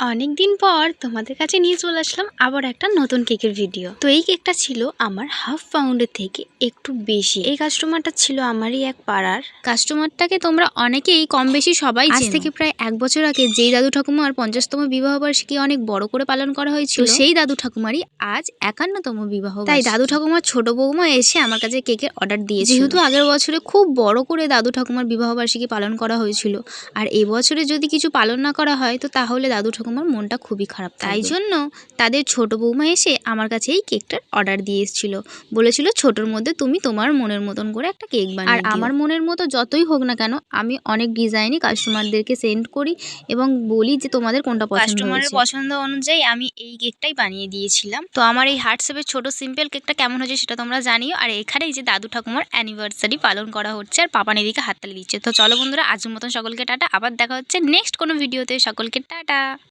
অনেকদিন পর তোমাদের কাছে নিয়ে চলে আসলাম আবার একটা নতুন কেকের ভিডিও। তো এই কেকটা ছিল আমার হাফ পাউন্ডের থেকে একটু বেশি। এই কাস্টমারটা ছিল আমারই এক পাড়ার। কাস্টমারটাকে তোমরা অনেকেই কম বেশি সবাই চেনো। আজ থেকে প্রায় 1 বছর আগে যেই দাদু ঠাকুমার 50তম বিবাহ বার্ষিকী অনেক বড় করে পালন করা হয়েছিল, সেই দাদু ঠাকুমারই আজ 51তম বিবাহ। তাই দাদু ঠাকুমার ছোট বৌমা এসে আমার কাছে কেকের অর্ডার দিয়েছে। যেহেতু আগের বছরে খুব বড় করে দাদু ঠাকুমার বিবাহ বার্ষিকী পালন করা হয়েছিল, আর এবছরে যদি কিছু পালন না করা হয় তো তাহলে দাদু ঠাকুমার মনটা খুবই খারাপ। তাই জন্য তাদের ছোট বৌমা এসে আমার কাছে এই কেকটার অর্ডার দিয়ে এসেছিল। বলেছিল ছোটোর মধ্যে তুমি তোমার মনের মতন করে একটা কেক বানিয়ে দিও। আর আমার মনের মতো যতই হোক না কেন, আমি অনেক ডিজাইনই কাস্টমারদেরকে সেন্ড করি এবং বলি যে তোমাদের কোনটা পছন্দ হয়েছে। কাস্টমারের পছন্দ অনুযায়ী আমি এই কেকটাই বানিয়ে দিয়েছিলাম। তো আমার এই হার্ট শেপের ছোট সিম্পল কেকটা কেমন হয়েছে সেটা তোমরা জানিও। আর এখানে এই যে দাদু ঠাকুমার অ্যানিভার্সারি পালন করা হচ্ছে আর পাপান এদিকে হাততালি দিচ্ছে। তো চলো বন্ধুরা, আজকের মতন সকলকে টাটা, আবার দেখা হচ্ছে নেক্সট কোনো ভিডিওতে। সকলকে টাটা।